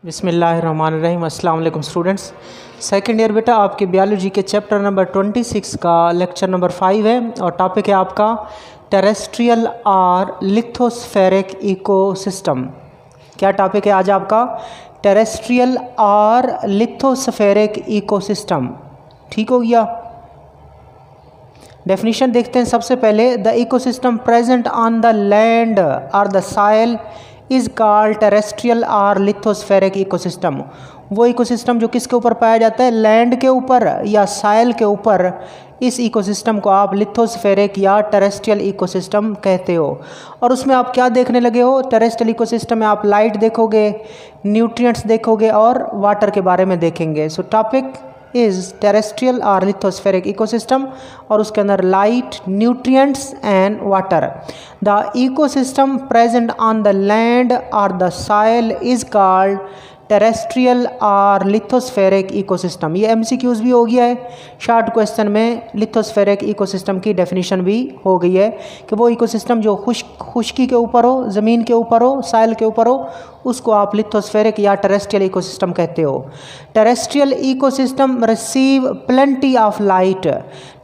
बिस्मिल्लाहिर्रहमानिर्रहीम। अस्सलाम वालेकुम स्टूडेंट्स। सेकेंड ईयर बेटा आपके बायोलॉजी के चैप्टर नंबर 26 का लेक्चर नंबर 5 है और टॉपिक है आपका टेरेस्ट्रियल और लिथोस्फेरिक इकोसिस्टम। क्या टॉपिक है आज आपका? टेरेस्ट्रियल और लिथोस्फेरिक इकोसिस्टम। ठीक हो गया। डेफिनेशन देखते हैं सबसे पहले। The ecosystem present on the land और the soil is called terrestrial और लिथोस्फेरिक इकोसिस्टम। वो इकोसिस्टम जो किसके ऊपर पाया जाता है? लैंड के ऊपर या सॉइल के ऊपर। इस इकोसिस्टम को आप लिथोस्फेरिक या टेरेस्ट्रियल इकोसिस्टम कहते हो। और उसमें आप क्या देखने लगे हो? टेरेस्ट्रियल इकोसिस्टम में आप लाइट देखोगे, न्यूट्रिएंट्स देखोगे और वाटर के बारे में देखेंगे। सो टॉपिक इज़ टेरेस्ट्रियल और लिथोस्फेरिक इकोसिस्टम और उसके अंदर light, nutrients and water. The ecosystem present on the land और the soil is called terrestrial और लिथोस्फेरिक इकोसिस्टम। ये एमसीक्यूज भी हो गया है। शॉर्ट क्वेश्चन में लिथोस्फेरिक इकोसिस्टम की डेफिनेशन भी हो गई है कि वो इकोसिस्टम जो खुश्की के ऊपर हो, ज़मीन के ऊपर हो, सॉइल के ऊपर हो, उसको आप लिथोस्फेरिक या टेरेस्ट्रियल इकोसिस्टम कहते हो। Terrestrial ecosystem receive plenty of light.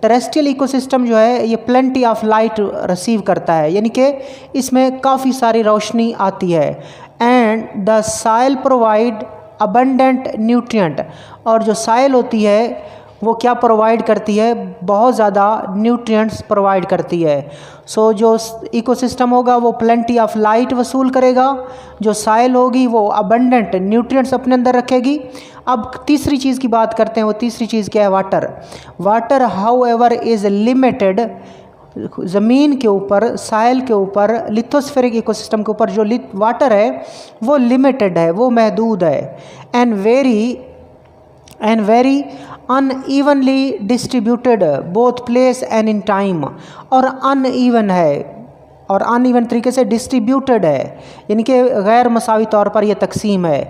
Terrestrial ecosystem जो है ये प्लेंटी ऑफ लाइट रिसीव करता है, यानी कि इसमें काफ़ी सारी रोशनी आती है। And the soil provide abundant nutrient. और जो सॉइल होती है वो क्या प्रोवाइड करती है? बहुत ज़्यादा न्यूट्रिएंट्स प्रोवाइड करती है। सो जो इकोसिस्टम होगा वो प्लेंटी ऑफ लाइट वसूल करेगा, जो सॉइल होगी वो अबंडेंट न्यूट्रिएंट्स अपने अंदर रखेगी। अब तीसरी चीज़ की बात करते हैं। वो तीसरी चीज़ क्या है? Water. Water how ever is limited. ज़मीन के ऊपर, सॉइल के ऊपर, लिथोस्फेरिक इकोसिस्टम के ऊपर जो वाटर है वो लिमिटेड है, वो महदूद है। And very unevenly distributed both place and in time. और अनइवन है और अनइवन तरीके से डिस्ट्रीब्यूटेड है, यानी कि गैर मसावी तौर पर यह तकसीम है,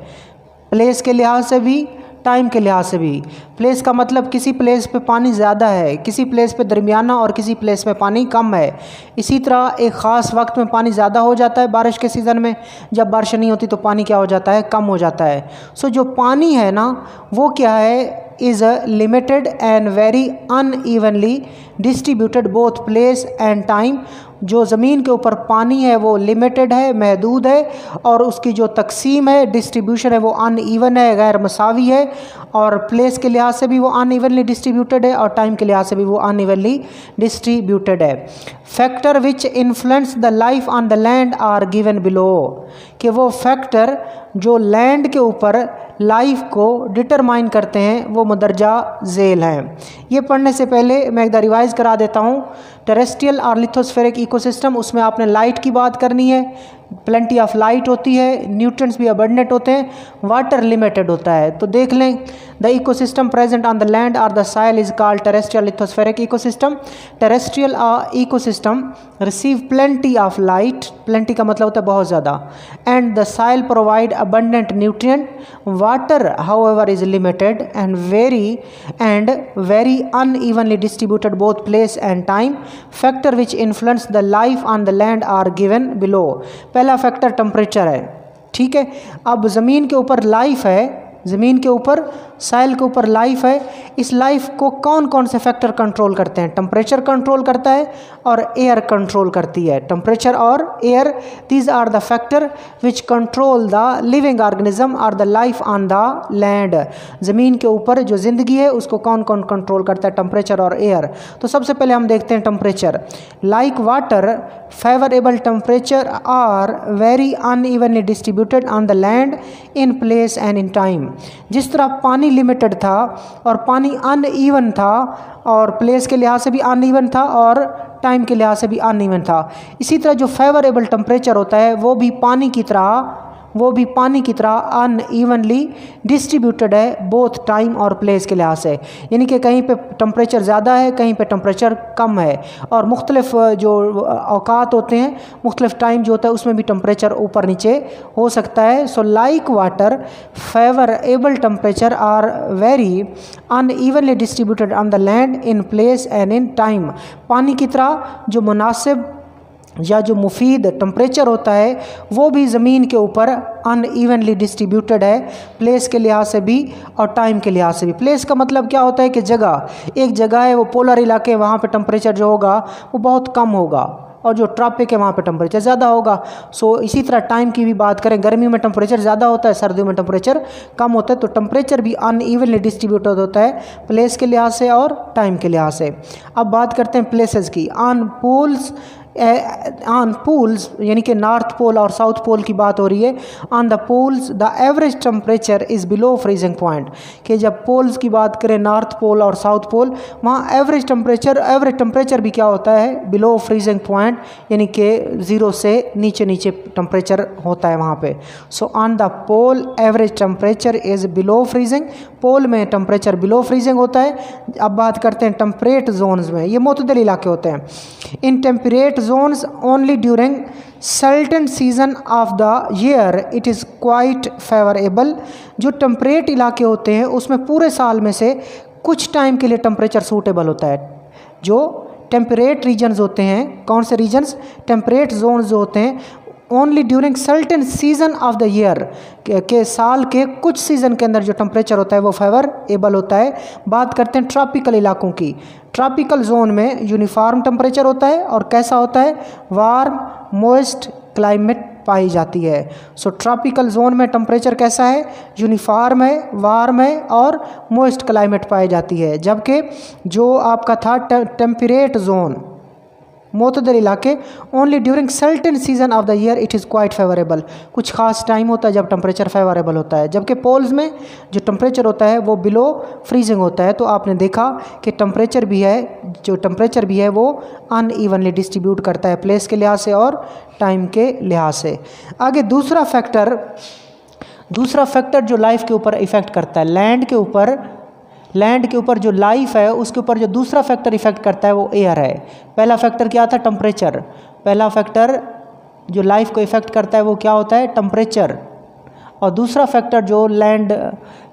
प्लेस के लिहाज से भी, टाइम के लिहाज से भी। प्लेस का मतलब किसी प्लेस पे पानी ज़्यादा है, किसी प्लेस पे दरमियाना और किसी प्लेस पे पानी कम है। इसी तरह एक ख़ास वक्त में पानी ज़्यादा हो जाता है बारिश के सीज़न में, जब बारिश नहीं होती तो पानी क्या हो जाता है? कम हो जाता है। सो जो पानी है ना वो क्या है? Is limited and very unevenly distributed both place and time. जो ज़मीन के ऊपर पानी है वो लिमिटेड है, महदूद है, और उसकी जो तकसीम है, डिस्ट्रीब्यूशन है, वो अनइवन है, गैर मसावी है। और प्लेस के लिहाज से भी वो अनइवनली डिस्ट्रीब्यूटेड है और टाइम के लिहाज से भी वो अनइवनली डिस्ट्रीब्यूटेड है। Factor which influence the life on the land are given below. कि वो फैक्टर जो लैंड के ऊपर लाइफ को डिटरमाइन करते हैं वो मदरजा झेल हैं। ये पढ़ने से पहले मैं एक बार रिवाइज करा देता हूँ। टेरेस्ट्रियल और लिथोस्फेरिक इकोसिस्टम, उसमें आपने लाइट की बात करनी है, प्लेंटी ऑफ लाइट होती है, न्यूट्रिएंट्स भी अबंडेंट होते हैं, वाटर लिमिटेड होता है। तो देख लें, the ecosystem present on the land और the soil is called terrestrial lithospheric ecosystem. Terrestrial ecosystem receive plenty of light, plenty का मतलब होता है बहुत ज़्यादा, and the soil provide abundant nutrient. Water however is limited and very unevenly distributed both place and time. Factor which influence the life on the land are given below. पहला factor temperature है, ठीक है। अब ज़मीन के ऊपर life है, ज़मीन के ऊपर, सॉइल के ऊपर लाइफ है। इस लाइफ को कौन कौन से फैक्टर कंट्रोल करते हैं? टेम्परेचर कंट्रोल करता है और एयर कंट्रोल करती है। टेम्परेचर और air, these are the factor which control the living organism और the life on the land. ज़मीन के ऊपर जो ज़िंदगी है उसको कौन कौन कंट्रोल करता है? टेम्परेचर और एयर। तो सबसे पहले हम देखते हैं temperature. Like water, favourable temperature are very unevenly distributed on the land in place and in time. जिस तरह पानी लिमिटेड था और पानी अनइवन था और प्लेस के लिहाज से भी अनइवन था और टाइम के लिहाज से भी अनइवन था, इसी तरह जो फेवरेबल टेम्परेचर होता है वो भी पानी की तरह अनइवनली डिस्ट्रीब्यूटेड है बोथ टाइम और प्लेस के लिहाज से। यानी कि कहीं पे टेम्परेचर ज़्यादा है, कहीं पे टेम्परेचर कम है, और मुख्तलिफ जो औकात होते हैं, मुख्तलिफ टाइम जो होता है उसमें भी टेम्परेचर ऊपर नीचे हो सकता है। So like water, favourable temperature are very unevenly distributed on the land in place and in time. पानी की तरह जो मुनासिब या जो मुफीद टेम्परेचर होता है वो भी ज़मीन के ऊपर अनइवनली डिस्ट्रीब्यूटेड है, प्लेस के लिहाज से भी और टाइम के लिहाज से भी। प्लेस का मतलब क्या होता है कि जगह, एक जगह है वो पोलर इलाके, वहाँ पे टेम्परेचर जो होगा वो बहुत कम होगा, और जो ट्रॉपिक है वहाँ पे टेम्परेचर ज़्यादा होगा। सो इसी तरह टाइम की भी बात करें, गर्मी में टेम्परेचर ज़्यादा होता है, सर्दियों में टेम्परेचर कम होता है। तो टेम्परेचर भी अनइवनली डिस्ट्रीब्यूटेड होता है प्लेस के लिहाज से और टाइम के लिहाज से। अब बात करते हैं प्लेसेस की। ऑन पोल्स यानी कि नॉर्थ पोल और साउथ पोल की बात हो रही है। On the poles the average temperature is below freezing point, कि जब पोल्स की बात करें नॉर्थ पोल और साउथ पोल, वहाँ एवरेज टेम्परेचर भी क्या होता है, बिलो फ्रीजिंग पॉइंट, यानी कि ज़ीरो से नीचे टेम्परेचर होता है वहाँ पे। So on the pole average temperature is below freezing, pole में टेम्परेचर बिलो फ्रीजिंग होता है। अब बात करते हैं टेम्परेट जोन्स में, ये मोतदल इलाके होते हैं। In temperate zones only during certain season of the year it is quite favorable। जो टेम्परेट इलाके होते हैं उसमें पूरे साल में से कुछ टाइम के लिए टेम्परेचर सूटेबल होता है। जो टेम्परेट रीजन्स होते हैं, कौन से रीजन्स, टेम्परेट जोन्स जो होते हैं, only during certain season of the year, के साल के कुछ सीज़न के अंदर जो टेम्परेचर होता है वो फेवरेबल होता है। बात करते हैं ट्रॉपिकल इलाकों की। ट्रॉपिकल जोन में यूनिफॉर्म टेम्परेचर होता है और कैसा होता है, वार्म मोइस्ट क्लाइमेट पाई जाती है। सो ट्रॉपिकल जोन में टेम्परेचर कैसा है, यूनिफॉर्म है, वार्म है और मोइस्ट क्लाइमेट पाई जाती है। जबकि जो आपका था टेम्परेट जोन, मोतदल इलाके, only during certain season of the year it is quite favourable, कुछ खास टाइम होता है जब टेम्परेचर फेवरेबल होता है। जबकि पोल्स में जो टेम्परेचर होता है वो बिलो फ्रीजिंग होता है। तो आपने देखा कि टेम्परेचर भी है वो अनइवनली डिस्ट्रीब्यूट करता है प्लेस के लिहाज से और टाइम के लिहाज से। आगे दूसरा फैक्टर जो लाइफ के ऊपर इफ़ेक्ट करता है, लैंड के ऊपर जो लाइफ है उसके ऊपर जो दूसरा फैक्टर इफेक्ट करता है वो एयर है। पहला फैक्टर क्या था, टेम्परेचर। पहला फैक्टर जो लाइफ को इफेक्ट करता है वो क्या होता है, टेम्परेचर। और दूसरा फैक्टर जो लैंड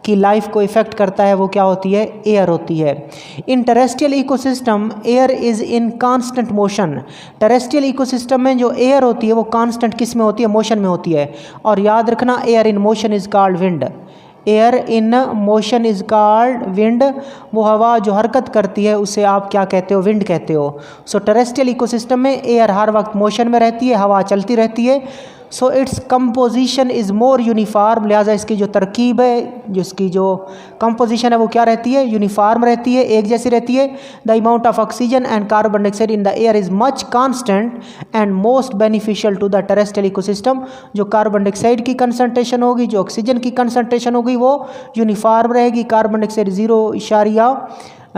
की लाइफ को इफेक्ट करता है वो क्या होती है, एयर होती है। In terrestrial ecosystem air is in constant motion. Terrestrial ecosystem में जो एयर होती है वो कांस्टेंट किस में होती है, मोशन में होती है। और याद रखना, air in motion is called wind. Air in motion is called wind. वो हवा जो हरकत करती है उसे आप क्या कहते हो, विंड कहते हो। सो टेरेस्ट्रियल इकोसिस्टम में एयर हर वक्त मोशन में रहती है, हवा चलती रहती है। So its composition is more uniform, लिहाजा इसकी जो तरकीब है, जिसकी जो कंपोजिशन है वो क्या रहती है, यूनिफॉर्म रहती है, एक जैसी रहती है। The amount of oxygen and carbon dioxide in the air is much constant and most beneficial to the terrestrial ecosystem. जो कार्बन डाइऑक्साइड की कंसनट्रेशन होगी, जो ऑक्सीजन की कंसनट्रेशन होगी वो यूनिफॉर्म रहेगी। कार्बन डाइऑक्साइड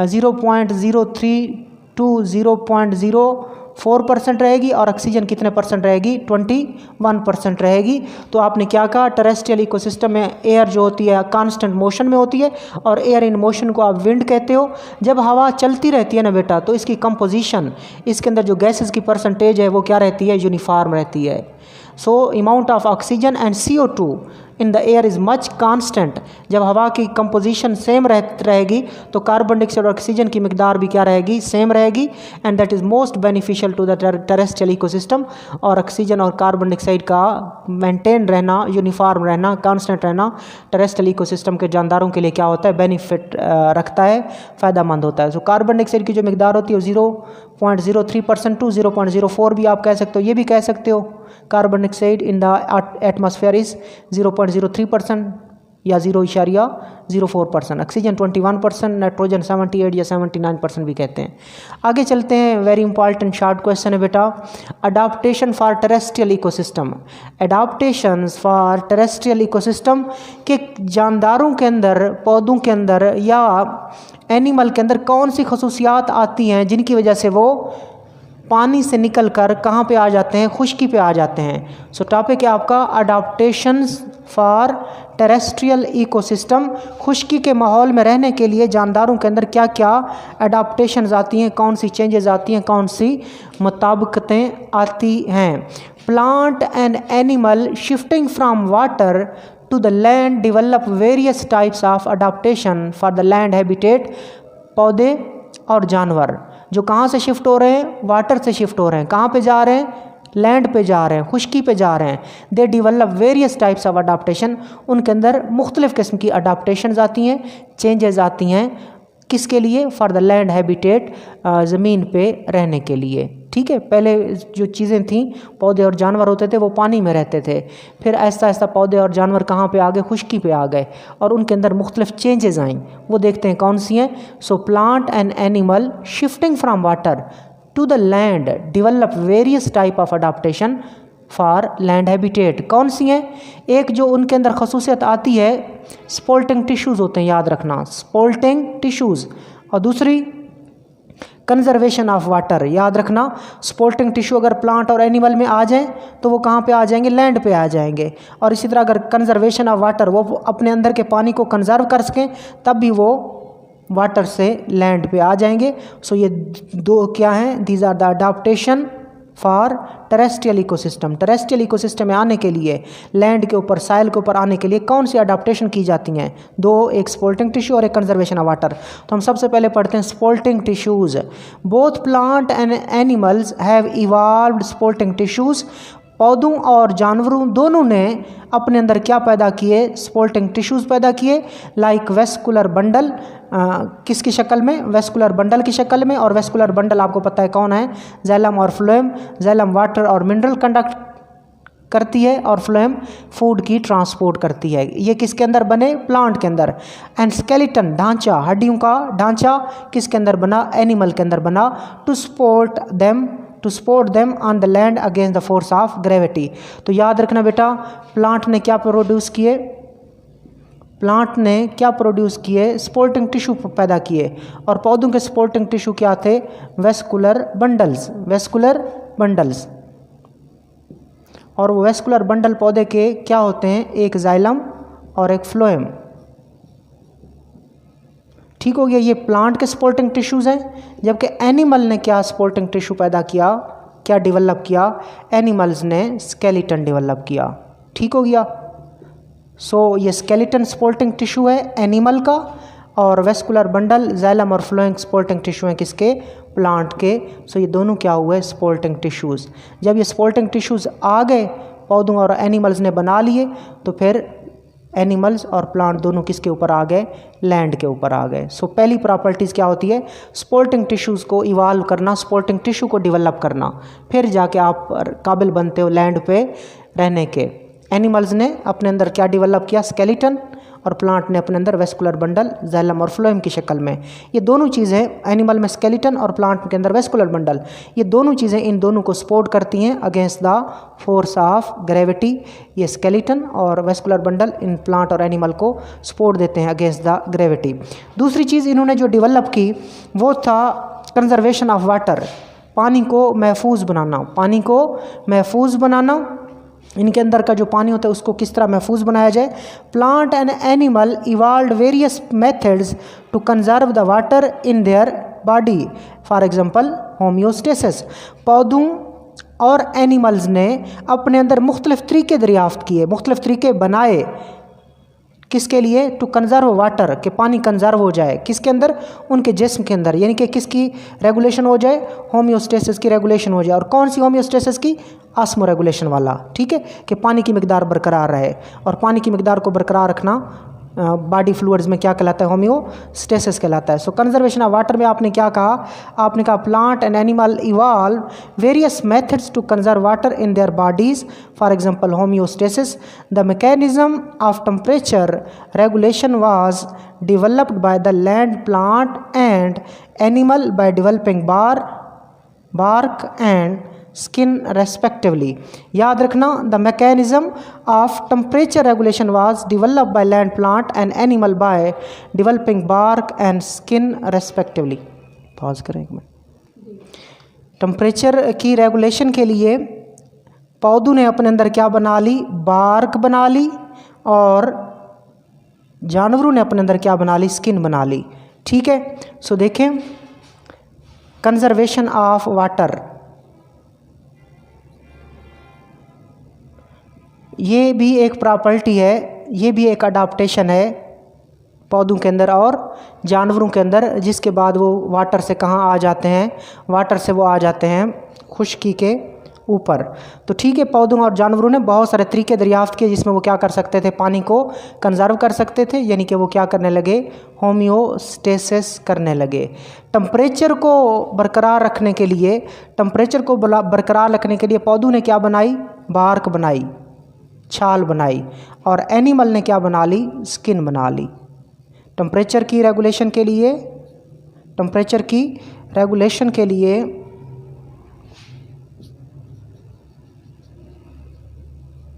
0.03 to 0.04% रहेगी और ऑक्सीजन कितने परसेंट रहेगी, 21% रहेगी। तो आपने क्या कहा, टेरेस्ट्रियल इकोसिस्टम में एयर जो होती है कांस्टेंट मोशन में होती है और एयर इन मोशन को आप विंड कहते हो। जब हवा चलती रहती है ना बेटा, तो इसकी कंपोजिशन, इसके अंदर जो गैसेस की परसेंटेज है वो क्या रहती है, यूनिफॉर्म रहती है। So amount of oxygen and CO2 in the air is much constant. जब हवा की कंपोजिशन सेम रहेगी तो कार्बन डाइऑक्साइड और ऑक्सीजन की मिकदार भी क्या रहेगी, सेम रहेगी। And that is most beneficial to the terrestrial ecosystem. और ऑक्सीजन और कार्बन डाइऑक्साइड का मेंटेन रहना, यूनिफॉर्म रहना, कांस्टेंट रहना टेरेस्ट्रियल इकोसिस्टम के जानदारों के लिए क्या होता है, बेनिफिट रखता है, फ़ायदेमंद होता है। सो कार्बन डाइऑक्साइड की जो मिकदार होती है 0.03% टू 0.04 भी आप कह सकते हो, ये भी कह सकते हो। Carbon dioxide in the atmosphere is 0.03% या 0.04%। ऑक्सीजन 21%, नाइट्रोजन 78 या 79% भी कहते हैं। आगे चलते हैं, वेरी इंपॉर्टेंट शॉर्ट क्वेश्चन है बेटा। Adaptation for terrestrial ecosystem. Adaptation for terrestrial ecosystem के जानदारों के अंदर, पौधों के अंदर या एनिमल के अंदर कौन सी खसूसियात आती हैं जिनकी वजह से वो पानी से निकल कर कहाँ पे आ जाते हैं, खुश्की पे आ जाते हैं। सो टॉपिक है आपका अडाप्टेशंस फॉर टेरेस्ट्रियल इकोसिस्टम। खुश्की के माहौल में रहने के लिए जानदारों के अंदर क्या क्या अडाप्टेशंस आती हैं, कौन सी चेंजेस आती हैं, कौन सी मुताबिकतें आती हैं। Plant and animal shifting from water to the land develop various types of adaptation for the land habitat। पौधे और जानवर जो कहाँ से शिफ्ट हो रहे हैं, वाटर से शिफ्ट हो रहे हैं, कहाँ पे जा रहे हैं, लैंड पे जा रहे हैं, खुश्की पे जा रहे हैं, दे develop various types of adaptation, उनके अंदर मुख्तलिफ़ किस्म की अडाप्टेशंस आती हैं, चेंजेस आती हैं, किसके लिए? फॉर द लैंड हैबिटेट, ज़मीन पे रहने के लिए। ठीक है, पहले जो चीज़ें थीं, पौधे और जानवर होते थे वो पानी में रहते थे, फिर ऐसा ऐसा पौधे और जानवर कहाँ पे आ गए? खुश्की पे आ गए, और उनके अंदर मुख्तलिफ चेंजेस आईं। वो देखते हैं कौन सी हैं। So plant and animal shifting from water to the land develop various type of adaptation for land habitat. कौन सी हैं? एक जो उनके अंदर खसूसियत आती है, स्पोल्टिंग टिश्यूज़ होते हैं, याद रखना, स्पोल्टिंग टिश्यूज़। और दूसरी कंजर्वेशन ऑफ वाटर, याद रखना, स्पोल्टिंग टिश्यू अगर प्लांट और एनिमल में आ जाएं तो वो कहाँ पे आ जाएंगे? लैंड पे आ जाएंगे। और इसी तरह अगर कंजर्वेशन ऑफ वाटर, वो अपने अंदर के पानी को कंजर्व कर सकें, तब भी वो वाटर से लैंड पे आ जाएंगे। सो ये दो क्या हैं? These are the adaptation for terrestrial ecosystem. Terrestrial ecosystem में आने के लिए, लैंड के ऊपर, साइल के ऊपर आने के लिए कौन सी अडाप्टेशन की जाती हैं? दो, एक स्पोल्टिंग टिश्यू और एक कंजर्वेशन ऑफ वाटर। तो हम सबसे पहले पढ़ते हैं supporting tissues. Both plant and animals have evolved supporting tissues. पौधों और जानवरों दोनों ने अपने अंदर क्या पैदा किए? स्पोल्टिंग टिश्यूज़ पैदा किए, लाइक वेस्कुलर बंडल। किसकी शक्ल में? वेस्कुलर बंडल की शक्ल में। और वेस्कुलर बंडल आपको पता है कौन है? जैलम और फ्लोएम। जैलम वाटर और मिनरल कंडक्ट करती है, और फ्लोएम फूड की ट्रांसपोर्ट करती है। ये किसके अंदर बने? प्लांट के अंदर। एंड स्केलेटन, ढांचा, हड्डियों का ढांचा किसके अंदर बना? एनिमल के अंदर बना। To support them on the land against the force of gravity. तो याद रखना बेटा, प्लांट ने क्या प्रोड्यूस किए? प्लांट ने क्या प्रोड्यूस किए? स्पोल्टिंग टिश्यू पैदा किए। और पौधों के स्पोल्टिंग टिश्यू क्या थे? Vascular bundles. Vascular bundles. और वो वेस्कुलर बंडल पौधे के क्या होते हैं? एक जाइलम और एक फ्लोएम। ठीक हो गया, ये प्लांट के स्पोल्टिंग टिश्यूज़ हैं। जबकि एनिमल ने क्या स्पोल्टिंग टिश्यू पैदा किया? क्या डेवलप किया? एनिमल्स ने स्केलेटन डेवलप किया। ठीक हो गया। सो ये स्केलेटन स्पोल्टिंग टिश्यू है एनिमल का, और वेस्कुलर बंडल, जाइलम और फ्लोएम स्पोल्टिंग टिश्यू हैं किसके? प्लांट के। सो ये दोनों क्या हुए? स्पोल्टिंग टिश्यूज़। जब ये स्पोल्टिंग टिश्यूज़ आ गए, पौधों और एनिमल्स ने बना लिए, तो फिर एनिमल्स और प्लांट दोनों किसके ऊपर आ गए? लैंड के ऊपर आ गए। सो पहली प्रॉपर्टीज़ क्या होती है? स्पोल्टिंग टिश्यूज़ को इवाल्व करना, स्पोल्टिंग टिश्यू को डेवलप करना, फिर जाके आप काबिल बनते हो लैंड पे रहने के। एनिमल्स ने अपने अंदर क्या डेवलप किया? स्केलेटन। और प्लांट ने अपने अंदर वेस्कुलर बंडल, जाइलम और फ्लोएम की शक्ल में। ये दोनों चीज़ें, एनिमल में स्केलेटन और प्लांट के अंदर वेस्कुलर बंडल, ये दोनों चीज़ें इन दोनों को सपोर्ट करती हैं against the force of gravity. ये स्केलेटन और वेस्कुलर बंडल इन प्लांट और एनिमल को सपोर्ट देते हैं अगेंस्ट द ग्रेविटी। दूसरी चीज़ इन्होंने जो डेवलप की वो था कंजर्वेशन ऑफ वाटर। पानी को महफूज बनाना, पानी को महफूज बनाना। इनके अंदर का जो पानी होता है उसको किस तरह महफूज बनाया जाए? Plant and animal evolved various methods to conserve the water in their body, for example homeostasis. पौधों और एनिमल्स ने अपने अंदर मुख्तलिफ तरीके दरियाफ्त किए, मुख्तलिफ तरीके बनाए, किसके लिए? टू कंजर्व वाटर, के पानी कंजर्व हो जाए। किसके अंदर? उनके जिस्म के अंदर। यानी कि किसकी रेगुलेशन हो जाए? होम्योस्टेसिस की रेगुलेशन हो जाए। और कौन सी होम्योस्टेसिस की? ऑस्मो रेगुलेशन वाला। ठीक है, कि पानी की मिकदार बरकरार रहे। और पानी की मिकदार को बरकरार रखना बॉडी फ्लूइड्स में क्या कहलाता है? होम्योस्टेसिस कहलाता है। सो कंजर्वेशन ऑफ वाटर में आपने क्या कहा? आपने कहा plant and animal evolve various methods to conserve water in their bodies, for example homeostasis. The mechanism of temperature regulation was developed by the land plant and animal by developing bark and skin respectively. याद रखना, the mechanism of temperature regulation was developed by land plant and animal by developing bark and skin respectively. Pause करें एक minute. Temperature की regulation के लिए पौधों ने अपने अंदर क्या बना ली? बार्क बना ली, और जानवरों ने अपने अंदर क्या बना ली? स्किन बना ली। ठीक है, सो देखें कंजर्वेशन ऑफ वाटर, ये भी एक प्रॉपर्टी है, ये भी एक अडाप्टेशन है पौधों के अंदर और जानवरों के अंदर, जिसके बाद वो वाटर से कहाँ आ जाते हैं? वाटर से वो आ जाते हैं खुश्की के ऊपर। तो ठीक है, पौधों और जानवरों ने बहुत सारे तरीके दरियाफ्त किए जिसमें वो क्या कर सकते थे, पानी को कंजर्व कर सकते थे, यानी कि वो क्या करने लगे, होम्योस्टेसिस करने लगे। टेम्परेचर को बरकरार रखने के लिए पौधों ने क्या बनाई, बार्क बनाई, छाल बनाई, और एनिमल ने क्या बना ली, स्किन बना ली। टेम्परेचर की रेगुलेशन के लिए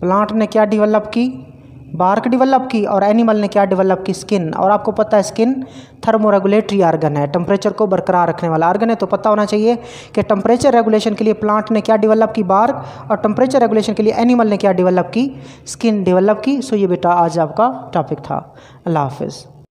प्लांट ने क्या डेवलप की, बार्क डेवलप की, और एनिमल ने क्या डेवलप की, स्किन। और आपको पता है स्किन थर्मोरेगुलेटरी आर्गन है, टेम्परेचर को बरकरार रखने वाला आर्गन है। तो पता होना चाहिए कि टेम्परेचर रेगुलेशन के लिए प्लांट ने क्या डेवलप की, बार्क, और टेम्परेचर रेगुलेशन के लिए एनिमल ने क्या डेवलप की, स्किन डेवलप की। सो ये बेटा आज आपका टॉपिक था। अल्लाह हाफिज़।